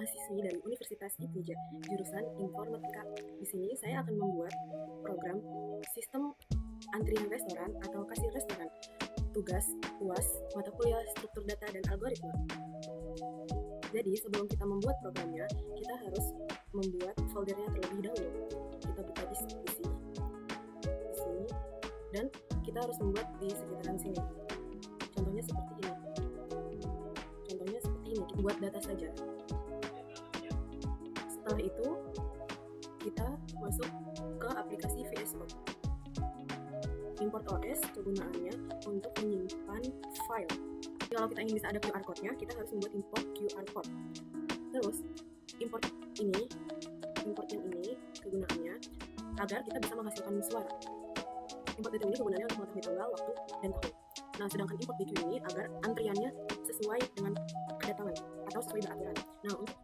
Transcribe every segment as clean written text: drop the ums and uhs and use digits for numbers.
mahasiswi dari Universitas ITJ, jurusan Informatika. Di sini saya akan membuat program sistem antrian restoran atau kasir restoran. Tugas, UAS, mata kuliah struktur data dan algoritma. Jadi sebelum kita membuat programnya, kita harus membuat foldernya terlebih dahulu. Kita buka di sini, dan kita harus membuat di sekitaran sini. Contohnya seperti ini. Kita buat data saja. Setelah itu, kita masuk ke aplikasi VS Code. Import OS kegunaannya untuk menyimpan file. Kalau kita ingin bisa ada QR code-nya, kita harus membuat import QR code. Terus, import yang ini kegunaannya agar kita bisa menghasilkan suara. Import DQ ini kegunaannya untuk mengetahui tanggal, waktu, dan tahun. Nah, sedangkan import DQ ini agar antriannya sesuai dengan kedatangan atau sesuai peraturan. Nah, untuk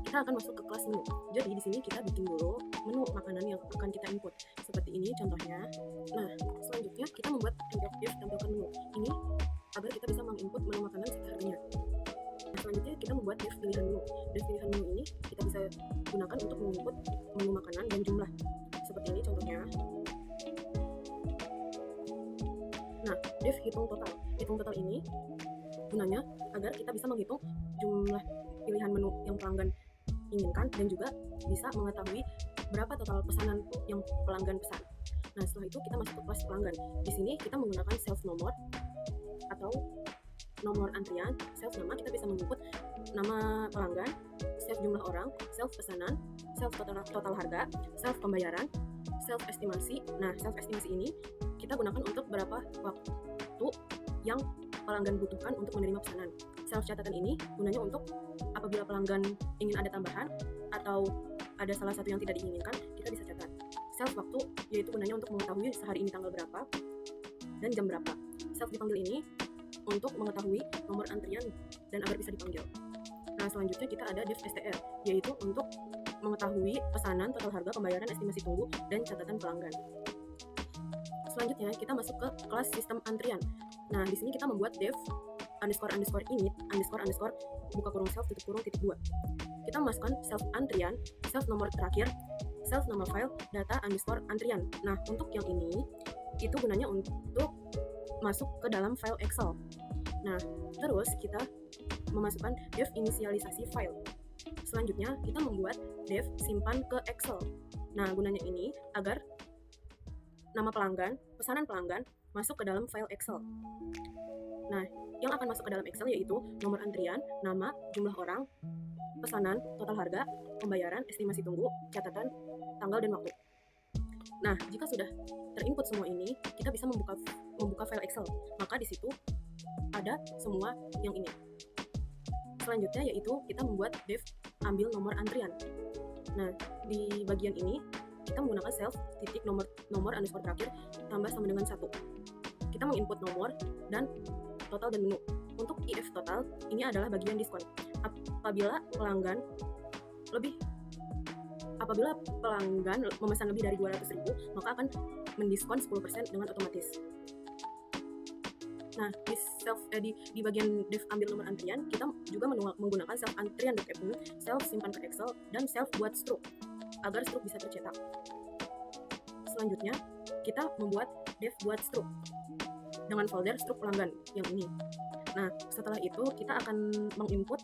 kita akan masuk ke kelas menu. Jadi di sini kita bikin dulu menu makanan yang akan kita input. Seperti ini contohnya. Nah, selanjutnya kita membuat div tampilkan menu. Ini agar kita bisa menginput menu makanan seharinya. Nah, selanjutnya kita membuat div pilihan menu. Div pilihan menu ini kita bisa gunakan untuk menginput menu makanan dan jumlah. Seperti ini contohnya. Nah, div hitung total. Hitung total ini gunanya agar kita bisa menghitung jumlah pilihan menu yang pelanggan inginkan dan juga bisa mengetahui berapa total pesanan yang pelanggan pesan. Nah, setelah itu kita masuk ke kelas pelanggan. Di sini kita menggunakan self nomor atau nomor antrian. Self nama kita bisa menginput nama pelanggan, self jumlah orang, self pesanan, self total harga, self pembayaran, self estimasi. Nah, self estimasi ini kita gunakan untuk berapa waktu yang pelanggan butuhkan untuk menerima pesanan. Self catatan ini gunanya untuk apabila pelanggan ingin ada tambahan atau ada salah satu yang tidak diinginkan, kita bisa catat. Self waktu yaitu gunanya untuk mengetahui sehari ini tanggal berapa dan jam berapa. Self dipanggil ini untuk mengetahui nomor antrian dan agar bisa dipanggil. Nah, selanjutnya kita ada div STR, yaitu untuk mengetahui pesanan, total harga, pembayaran, estimasi tunggu, dan catatan pelanggan. Selanjutnya kita masuk ke kelas sistem antrian. Nah, di sini kita membuat div __init _ buka kurung self tutup kurung titik 2. Kita memasukkan self antrian, self nomor terakhir, self nama file, data _antrian. Nah, untuk yang ini itu gunanya untuk masuk ke dalam file Excel. Nah, terus kita memasukkan div inisialisasi file. Selanjutnya kita membuat div simpan ke Excel. Nah, gunanya ini agar nama pelanggan, pesanan pelanggan masuk ke dalam file Excel. Nah, yang akan masuk ke dalam Excel yaitu nomor antrian, nama, jumlah orang, pesanan, total harga, pembayaran, estimasi tunggu, catatan, tanggal, dan waktu. Nah, jika sudah terinput semua ini, kita bisa membuka file Excel. Maka di situ ada semua yang ini. Selanjutnya yaitu kita membuat div ambil nomor antrian. Nah, di bagian ini kita menggunakan self titik nomor _ terakhir tambah sama dengan 1. Kita menginput nomor dan total dan menu. Untuk IF total ini adalah bagian diskon. Apabila pelanggan memesan lebih dari 200.000, maka akan mendiskon 10% dengan otomatis. Nah, di bagian div ambil nomor antrian, kita juga menggunakan self antrian.fm, self simpan ke Excel, dan self buat struk agar struk bisa tercetak. Selanjutnya, kita membuat div buat struk dengan folder struk pelanggan yang ini. Nah, setelah itu kita akan menginput.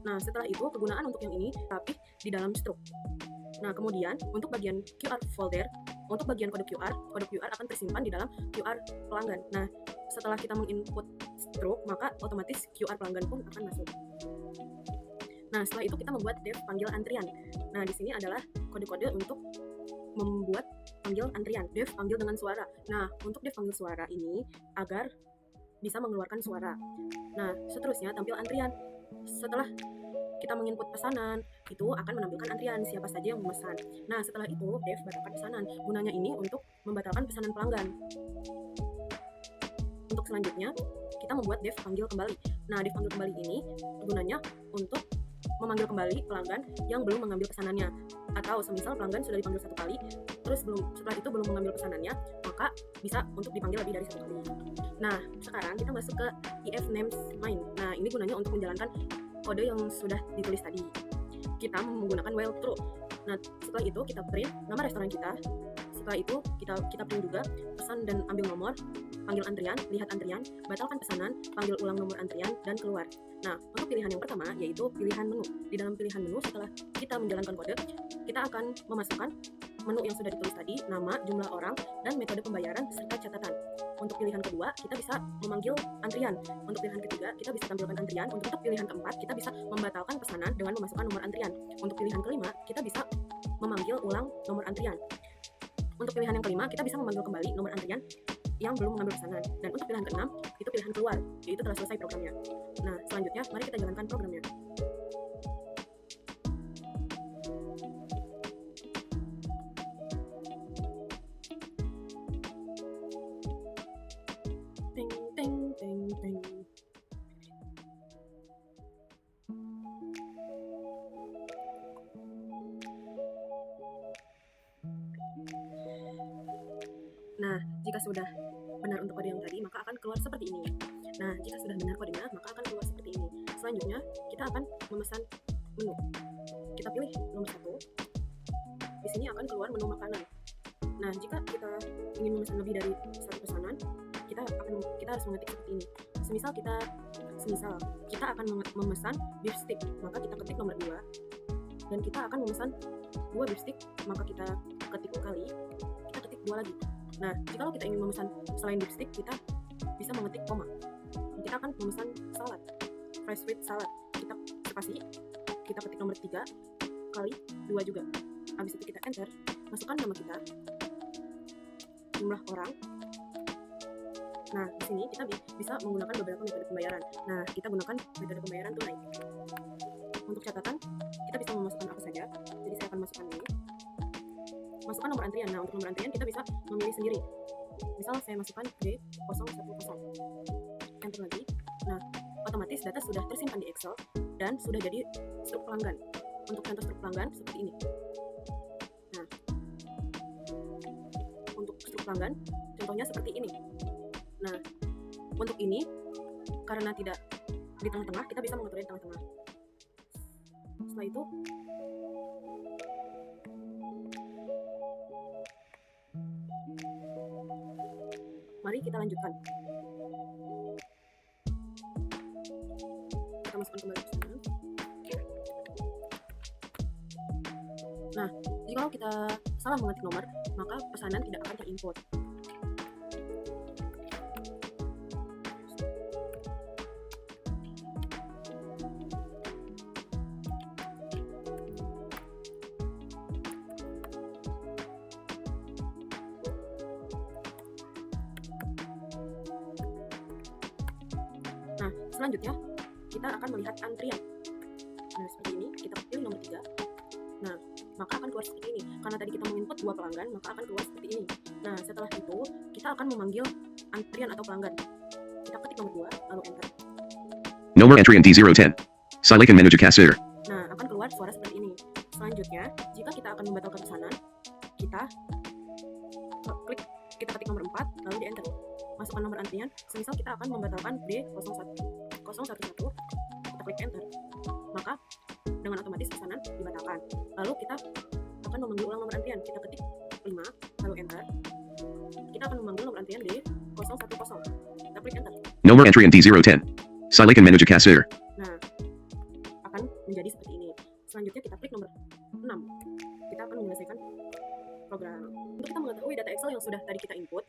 Nah, setelah itu kegunaan untuk yang ini rapih di dalam struk. Nah, kemudian untuk bagian QR folder, untuk bagian kode QR akan tersimpan di dalam QR pelanggan. Nah, setelah kita menginput struk, maka otomatis QR pelanggan pun akan masuk. Nah, setelah itu kita membuat div panggil antrian. Nah, di sini adalah kode-kode untuk membuat panggil antrian, div panggil dengan suara. Nah, untuk div panggil suara ini agar bisa mengeluarkan suara. Nah, seterusnya tampil antrian. Setelah kita menginput pesanan, itu akan menampilkan antrian siapa saja yang memesan. Nah, setelah itu div batalkan pesanan. Gunanya ini untuk membatalkan pesanan pelanggan. Untuk selanjutnya, kita membuat div panggil kembali. Nah, div panggil kembali ini gunanya untuk memanggil kembali pelanggan yang belum mengambil pesanannya. Atau semisal pelanggan sudah dipanggil 1 kali, terus setelah itu belum mengambil pesanannya, maka bisa untuk dipanggil lebih dari 1 kali. Nah, sekarang kita masuk ke if names main. Nah, ini gunanya untuk menjalankan kode yang sudah ditulis tadi. Kita menggunakan while true. Nah, setelah itu kita print nama restoran kita. Setelah itu kita print juga pesan dan ambil nomor, panggil antrian, lihat antrian, batalkan pesanan, panggil ulang nomor antrian, dan keluar. Nah, untuk pilihan yang pertama yaitu pilihan menu. Di dalam pilihan menu, setelah kita menjalankan kode, kita akan memasukkan menu yang sudah ditulis tadi, nama, jumlah orang, dan metode pembayaran serta catatan. Untuk pilihan kedua, kita bisa memanggil antrian. Untuk pilihan ketiga, kita bisa tampilkan antrian. Untuk pilihan keempat, kita bisa membatalkan pesanan dengan memasukkan nomor antrian. Untuk pilihan kelima, kita bisa memanggil ulang nomor antrian. Untuk pilihan yang kelima, kita bisa memanggil kembali nomor antrian yang belum mengambil pesanan. Dan untuk pilihan keenam, itu pilihan keluar, yaitu telah selesai programnya. Nah, selanjutnya, mari kita jalankan programnya. Teng, teng, teng, teng. Nah, jika sudah benar untuk kode yang tadi, maka akan keluar seperti ini. Nah, jika sudah benar kodenya, maka akan keluar seperti ini. Selanjutnya, kita akan memesan menu. Kita pilih nomor 1. Di sini akan keluar menu makanan. Nah, jika kita ingin memesan lebih dari satu pesanan, kita harus mengetik seperti ini. Semisal kita akan memesan beef stick, maka kita ketik nomor 2. Dan kita akan memesan 2 beef stick, maka kita ketik 2 lagi. Nah, jika kita ingin memesan selain beef stick, kita bisa mengetik koma. Kita akan memesan salad, fresh sweet salad. Kita spasi, kita ketik nomor 3 kali 2 juga. Habis itu kita enter, masukkan nama kita, jumlah orang. Nah, di sini kita bisa menggunakan beberapa metode pembayaran. Nah, kita gunakan metode pembayaran tunai. Untuk catatan, kita bisa memasukkan apa saja. Jadi saya akan masukkan ini. Masukkan nomor antrian. Nah, untuk nomor antrian kita bisa memilih sendiri. Misal saya masukkan D010. Enter lagi. Nah, otomatis data sudah tersimpan di Excel dan sudah jadi struk pelanggan. Untuk contoh struk pelanggan seperti ini. Nah, untuk struk pelanggan contohnya seperti ini. Nah, untuk ini karena tidak di tengah-tengah, kita bisa mengaturnya di tengah-tengah. Setelah itu mari kita lanjutkan. Kita masukkan kembali pesanan. Nah, jika kita salah mengetik nomor, maka pesanan tidak akan terinput. Nah, selanjutnya kita akan melihat antrian. Nah, seperti ini, kita pilih nomor 3. Nah, maka akan keluar seperti ini. Karena tadi kita menginput 2 pelanggan, maka akan keluar seperti ini. Nah, setelah itu, kita akan memanggil antrian atau pelanggan. Kita ketik nomor 2, lalu enter. Nomor antrian D010. Silakan manajer kasir. Nah, akan keluar suara seperti ini. Selanjutnya, jika kita akan membatalkan pesanan, kita ketik nomor 4, lalu di enter. Masukkan nomor antrian, semisal kita akan membatalkan D011, kita klik enter. Maka dengan otomatis pesanan dibatalkan. Lalu kita akan memanggil ulang nomor antrian, kita ketik 5, lalu enter. Kita akan memanggil nomor antrian D010, kita klik enter. Nomor antrian D010. Silakan manajer kasir. Nah, akan menjadi seperti ini. Selanjutnya kita klik nomor 6. Kita akan menyelesaikan program. Untuk kita mengetahui data Excel yang sudah tadi kita input,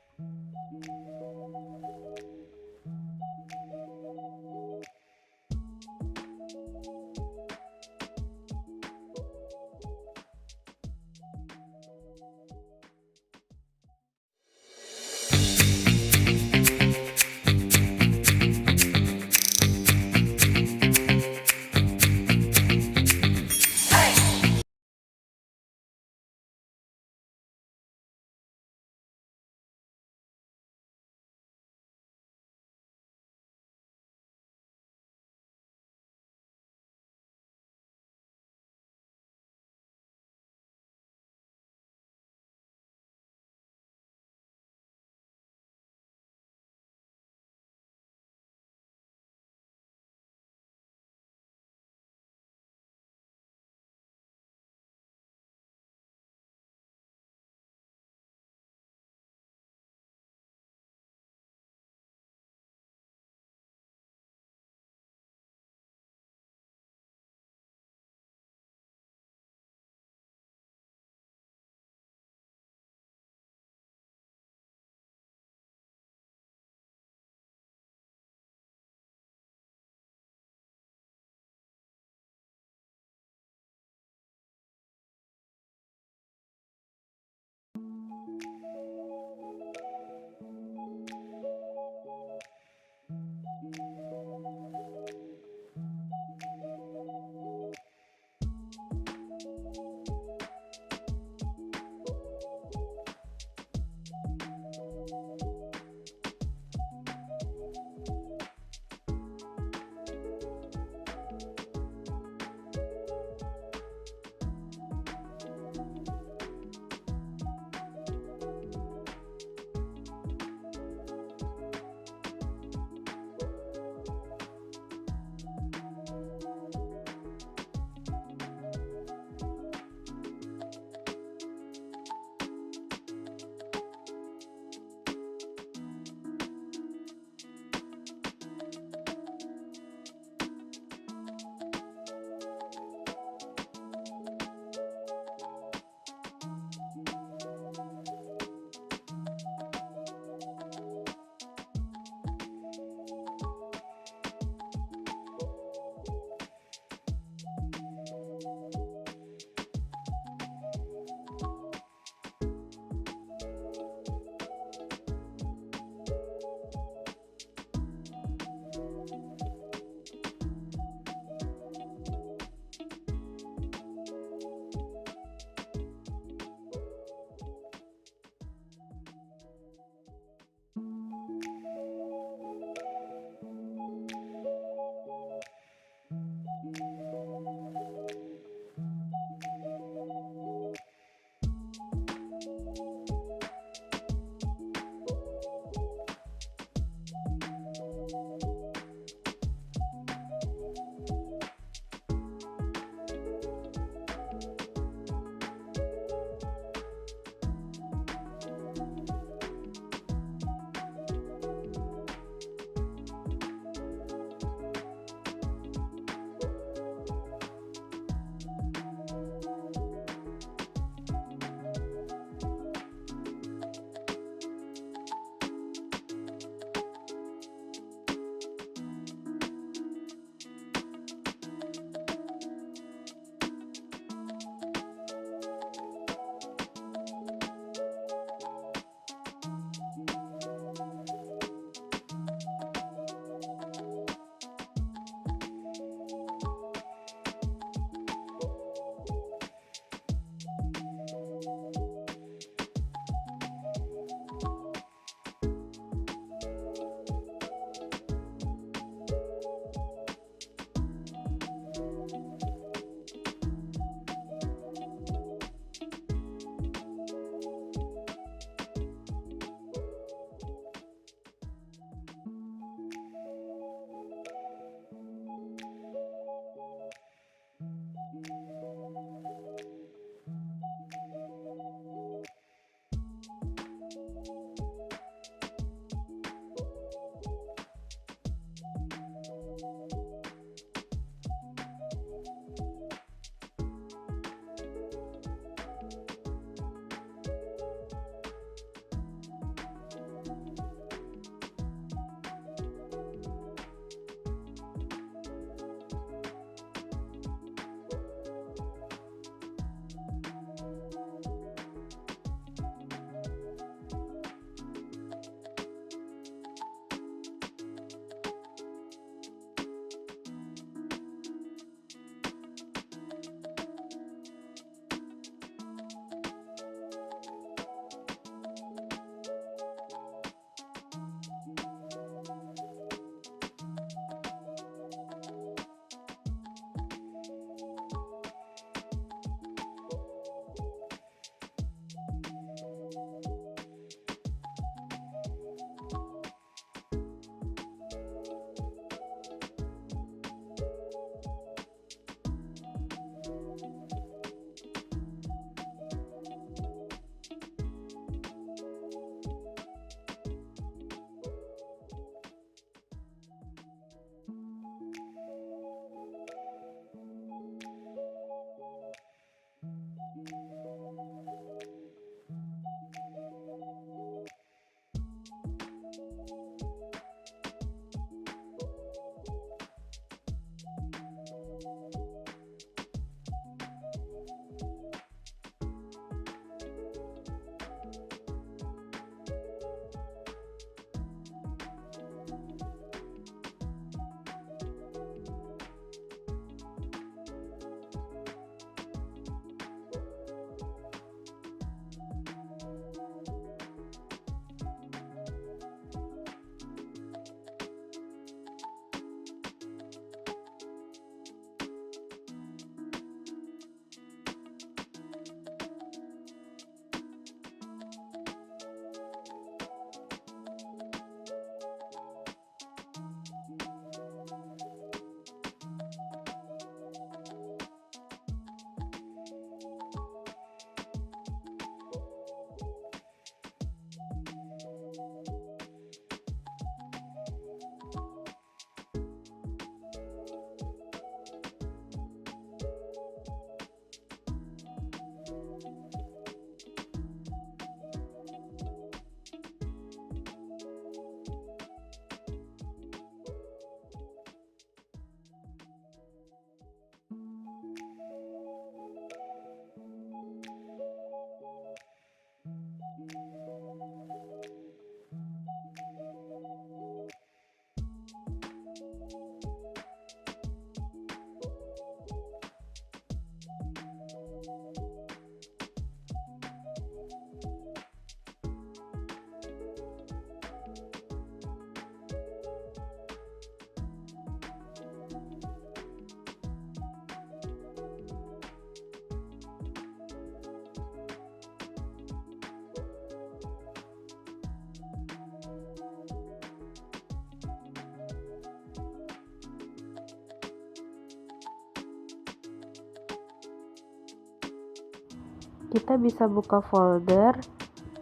kita bisa buka folder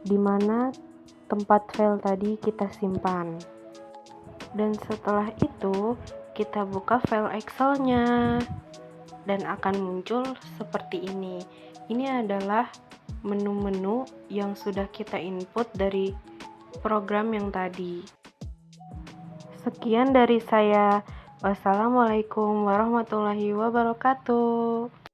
di mana tempat file tadi kita simpan. Dan setelah itu, kita buka file Excel-nya dan akan muncul seperti ini. Ini adalah menu-menu yang sudah kita input dari program yang tadi. Sekian dari saya. Wassalamualaikum warahmatullahi wabarakatuh.